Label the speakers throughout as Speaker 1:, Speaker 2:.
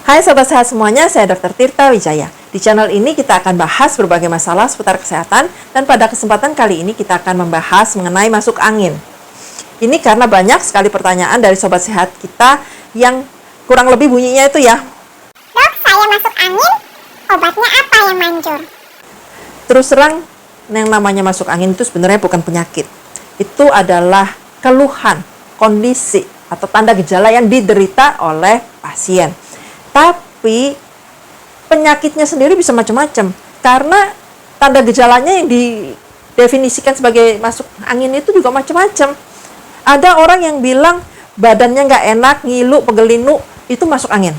Speaker 1: Hai Sobat Sehat semuanya, saya Dr. Tirta Wijaya. Di channel ini kita akan bahas berbagai masalah seputar kesehatan, dan pada kesempatan kali ini kita akan membahas mengenai masuk angin. Ini karena banyak sekali pertanyaan dari Sobat Sehat kita yang kurang lebih bunyinya itu ya,
Speaker 2: Dok, saya masuk angin, obatnya apa yang manjur?
Speaker 1: terus terang yang namanya masuk angin itu sebenarnya bukan penyakit. Itu adalah keluhan, kondisi, atau tanda gejala yang diderita oleh pasien. Tapi penyakitnya sendiri bisa macam-macam. Karena tanda gejalanya yang didefinisikan sebagai masuk angin itu juga macam-macam. Ada orang yang bilang badannya nggak enak, ngilu, pegelinu, itu masuk angin.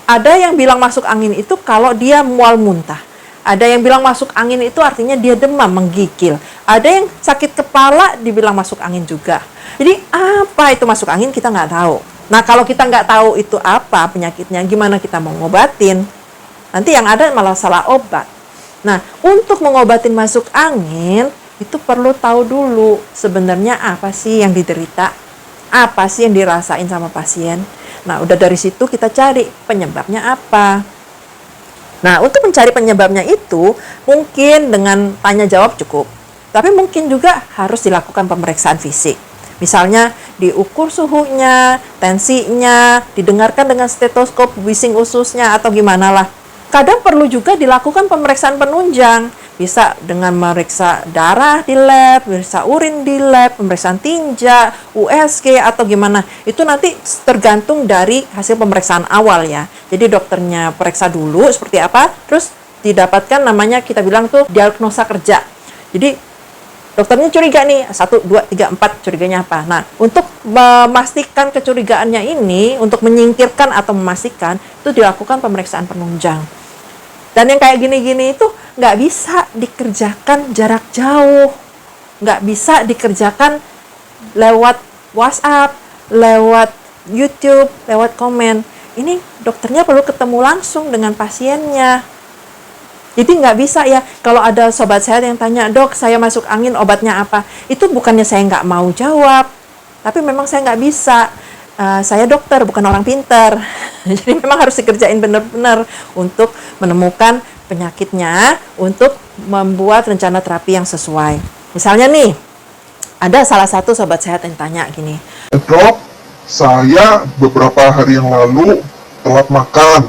Speaker 1: Ada yang bilang masuk angin itu kalau dia mual muntah. Ada yang bilang masuk angin itu artinya dia demam, menggigil. Ada yang sakit kepala dibilang masuk angin juga. Jadi apa itu masuk angin kita nggak tahu. Nah kalau kita nggak tahu itu apa penyakitnya, gimana kita mau ngobatin? Nanti yang ada malah salah obat. Nah untuk mengobatin masuk angin itu perlu tahu dulu sebenarnya apa sih yang diderita, apa sih yang dirasain sama pasien. Nah udah dari situ kita cari penyebabnya apa. Nah, untuk mencari penyebabnya itu, mungkin dengan tanya jawab cukup. Tapi mungkin juga harus dilakukan pemeriksaan fisik. Misalnya, diukur suhunya, tensinya, didengarkan dengan stetoskop, bising ususnya, atau gimana lah. Kadang perlu juga dilakukan pemeriksaan penunjang. Bisa dengan memeriksa darah di lab, memeriksa urin di lab, pemeriksaan tinja, USG, atau gimana. Itu nanti tergantung dari hasil pemeriksaan awal ya. Jadi dokternya periksa dulu seperti apa, terus didapatkan namanya kita bilang tuh diagnosa kerja. Jadi dokternya curiga nih, 1, 2, 3, 4, curiganya apa. Nah, untuk memastikan kecurigaannya ini, untuk menyingkirkan atau memastikan, itu dilakukan pemeriksaan penunjang. Dan yang kayak gini-gini itu nggak bisa dikerjakan jarak jauh. Nggak bisa dikerjakan lewat WhatsApp, lewat YouTube, lewat komen. Ini dokternya perlu ketemu langsung dengan pasiennya. Jadi nggak bisa ya, kalau ada sobat sehat yang tanya, dok saya masuk angin obatnya apa? Itu bukannya saya nggak mau jawab, tapi memang saya nggak bisa. Saya dokter, bukan orang pinter. Jadi memang harus dikerjain benar-benar untuk menemukan penyakitnya, untuk membuat rencana terapi yang sesuai. Misalnya nih, ada salah satu sobat sehat yang tanya gini,
Speaker 3: Dok, saya beberapa hari yang lalu telat makan,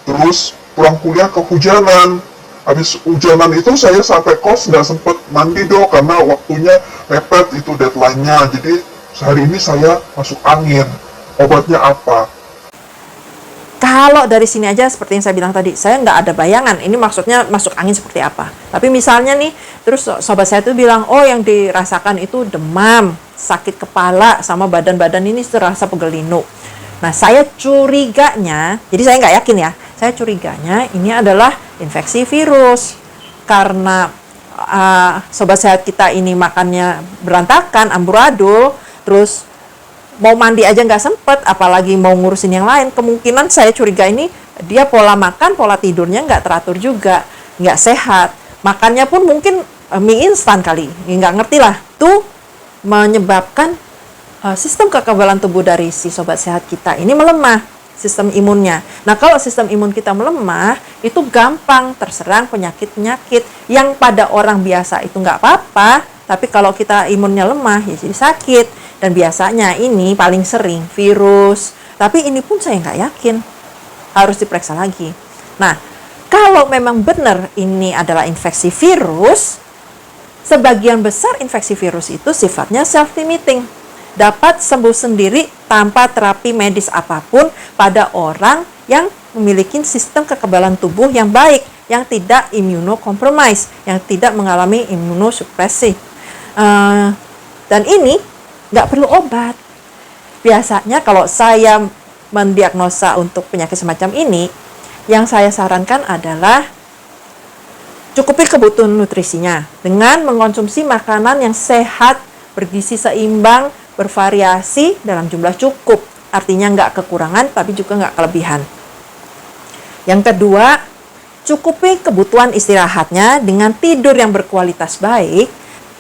Speaker 3: terus pulang kuliah kehujanan. Habis hujanan itu saya sampai kos nggak sempet mandi dok, karena waktunya mepet itu deadline-nya. Jadi sehari ini saya masuk angin. Obatnya apa?
Speaker 1: kalau dari sini aja seperti yang saya bilang tadi, saya nggak ada bayangan ini maksudnya masuk angin seperti apa. Tapi misalnya nih, terus sobat saya tuh bilang, oh yang dirasakan itu demam, sakit kepala, sama badan-badan ini terasa pegelinu. Nah saya curiganya, jadi saya nggak yakin ya, saya curiganya ini adalah infeksi virus. Karena sobat sehat kita ini makannya berantakan, amburadul, terus mau mandi aja nggak sempet, apalagi mau ngurusin yang lain. Kemungkinan saya curiga ini dia pola makan, pola tidurnya nggak teratur juga, nggak sehat. Makannya pun mungkin mie instan kali, nggak ngerti lah. Tuh menyebabkan sistem kekebalan tubuh dari si sobat sehat kita ini melemah, sistem imunnya. Nah kalau sistem imun kita melemah, itu gampang terserang penyakit-penyakit yang pada orang biasa itu nggak apa-apa, tapi kalau kita imunnya lemah ya jadi sakit. Dan biasanya ini paling sering virus. Tapi ini pun saya nggak yakin. Harus diperiksa lagi. Nah, kalau memang benar ini adalah infeksi virus, sebagian besar infeksi virus itu sifatnya self-limiting. Dapat sembuh sendiri tanpa terapi medis apapun pada orang yang memiliki sistem kekebalan tubuh yang baik, yang tidak immunocompromised, yang tidak mengalami imunosupresi. Dan ini nggak perlu obat. Biasanya kalau saya mendiagnosa untuk penyakit semacam ini, yang saya sarankan adalah cukupi kebutuhan nutrisinya dengan mengkonsumsi makanan yang sehat, bergizi seimbang, bervariasi dalam jumlah cukup. Artinya nggak kekurangan, tapi juga nggak kelebihan. Yang kedua, cukupi kebutuhan istirahatnya dengan tidur yang berkualitas baik,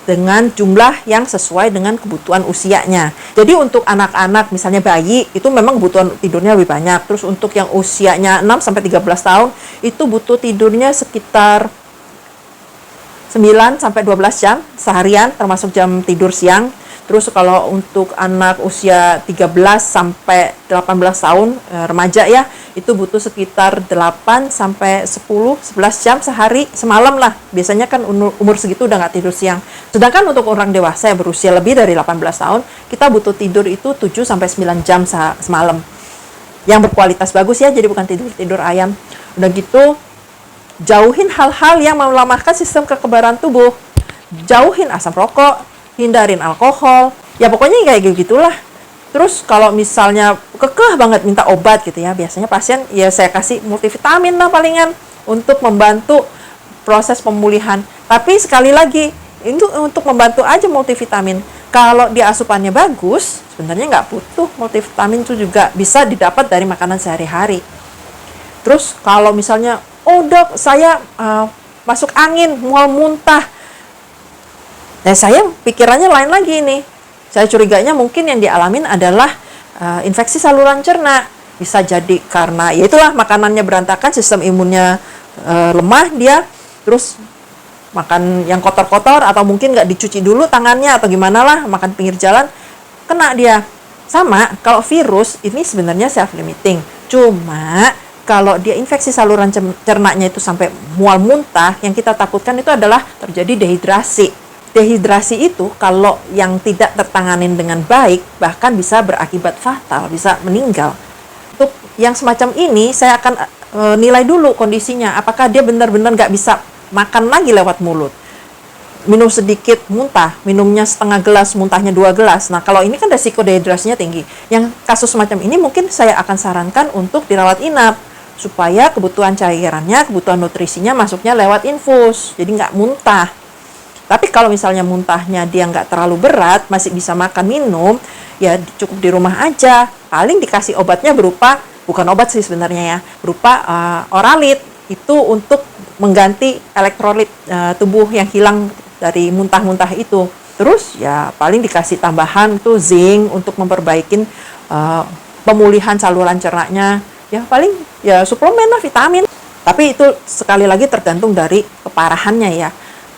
Speaker 1: dengan jumlah yang sesuai dengan kebutuhan usianya. Jadi untuk anak-anak misalnya bayi itu memang kebutuhan tidurnya lebih banyak. Terus untuk yang usianya 6 sampai 13 tahun itu butuh tidurnya sekitar 9 sampai 12 jam seharian termasuk jam tidur siang. Terus kalau untuk anak usia 13 sampai 18 tahun remaja ya, itu butuh sekitar 8 sampai 10-11 jam sehari semalam lah. Biasanya kan umur segitu udah nggak tidur siang. Sedangkan untuk orang dewasa yang berusia lebih dari 18 tahun, kita butuh tidur itu 7 sampai 9 jam semalam. Yang berkualitas bagus ya, jadi bukan tidur ayam. Udah gitu, jauhin hal-hal yang melemahkan sistem kekebalan tubuh. Jauhin asam rokok, hindarin alkohol, ya pokoknya kayak gitulah. Terus kalau misalnya kekeh banget minta obat gitu ya, biasanya pasien ya saya kasih multivitamin lah palingan untuk membantu proses pemulihan. Tapi sekali lagi, itu untuk membantu aja multivitamin. Kalau dia asupannya bagus, sebenarnya nggak butuh multivitamin, itu juga bisa didapat dari makanan sehari-hari. Terus kalau misalnya, oh dok, saya masuk angin, mual muntah. Nah, saya pikirannya lain lagi nih. Saya curiganya mungkin yang dialamin adalah infeksi saluran cerna. Bisa jadi karena, ya itulah makanannya berantakan, sistem imunnya lemah dia, terus makan yang kotor-kotor, atau mungkin nggak dicuci dulu tangannya, atau gimana lah, makan pinggir jalan, kena dia. Sama, kalau virus, ini sebenarnya self-limiting. Cuma, kalau dia infeksi saluran cernanya itu sampai mual muntah, yang kita takutkan itu adalah terjadi dehidrasi. Dehidrasi itu kalau yang tidak tertanganin dengan baik, bahkan bisa berakibat fatal, bisa meninggal. Untuk yang semacam ini, saya akan nilai dulu kondisinya. Apakah dia benar-benar nggak bisa makan lagi lewat mulut. Minum sedikit, muntah. Minumnya setengah gelas, muntahnya 2 gelas. Nah, kalau ini kan resiko dehidrasinya tinggi. Yang kasus semacam ini mungkin saya akan sarankan untuk dirawat inap. Supaya kebutuhan cairannya, kebutuhan nutrisinya masuknya lewat infus. Jadi nggak muntah. Tapi kalau misalnya muntahnya dia nggak terlalu berat, masih bisa makan minum, ya cukup di rumah aja. Paling dikasih obatnya berupa, bukan obat sih sebenarnya ya, berupa oralit. Itu untuk mengganti elektrolit tubuh yang hilang dari muntah-muntah itu. Terus ya paling dikasih tambahan tuh zinc untuk memperbaiki pemulihan saluran cernanya. Ya paling ya suplemen lah, vitamin. Tapi itu sekali lagi tergantung dari keparahannya ya.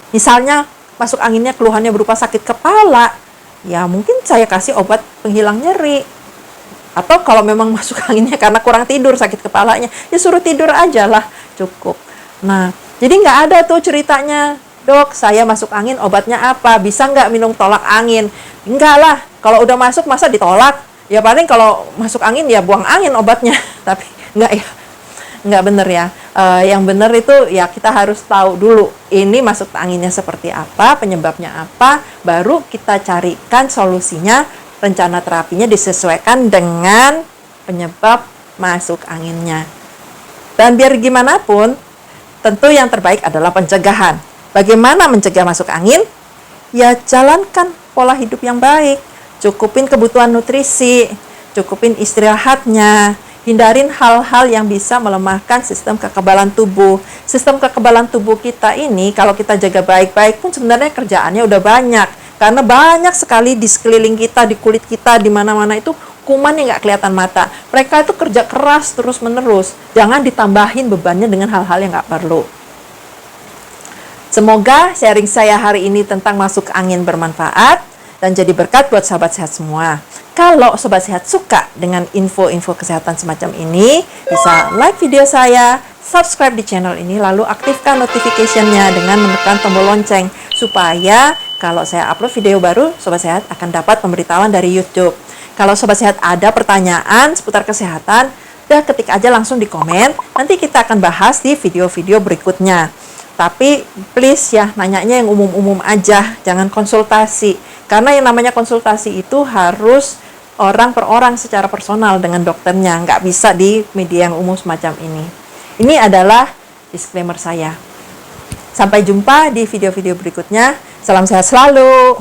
Speaker 1: Misalnya masuk anginnya keluhannya berupa sakit kepala, ya mungkin saya kasih obat penghilang nyeri. Atau kalau memang masuk anginnya karena kurang tidur sakit kepalanya, ya suruh tidur aja lah, cukup. Nah, jadi nggak ada tuh ceritanya, dok saya masuk angin obatnya apa, bisa nggak minum tolak angin? Enggak lah, kalau udah masuk masa ditolak? Ya paling kalau masuk angin ya buang angin obatnya. Tapi nggak ya, nggak bener ya. Yang benar itu ya kita harus tahu dulu ini masuk anginnya seperti apa, penyebabnya apa, baru kita carikan solusinya, rencana terapinya disesuaikan dengan penyebab masuk anginnya. Dan biar gimana pun, tentu yang terbaik adalah pencegahan. Bagaimana mencegah masuk angin? Ya jalankan pola hidup yang baik, cukupin kebutuhan nutrisi, cukupin istirahatnya, hindarin hal-hal yang bisa melemahkan sistem kekebalan tubuh. Sistem kekebalan tubuh kita ini, kalau kita jaga baik-baik pun sebenarnya kerjaannya udah banyak. Karena banyak sekali di sekeliling kita, di kulit kita, di mana-mana itu kuman yang nggak kelihatan mata. Mereka itu kerja keras terus-menerus. Jangan ditambahin bebannya dengan hal-hal yang nggak perlu. Semoga sharing saya hari ini tentang masuk angin bermanfaat dan jadi berkat buat sahabat sehat semua. Kalau sobat sehat suka dengan info-info kesehatan semacam ini, bisa like video saya, subscribe di channel ini, lalu aktifkan notification-nya dengan menekan tombol lonceng, supaya kalau saya upload video baru, sobat sehat akan dapat pemberitahuan dari YouTube. Kalau sobat sehat ada pertanyaan seputar kesehatan, udah ketik aja langsung di komen, nanti kita akan bahas di video-video berikutnya. Tapi please ya, nanyanya yang umum-umum aja, jangan konsultasi. Karena yang namanya konsultasi itu harus orang per orang secara personal dengan dokternya, nggak bisa di media yang umum semacam ini. Ini adalah disclaimer saya. Sampai jumpa di video-video berikutnya. Salam sehat selalu.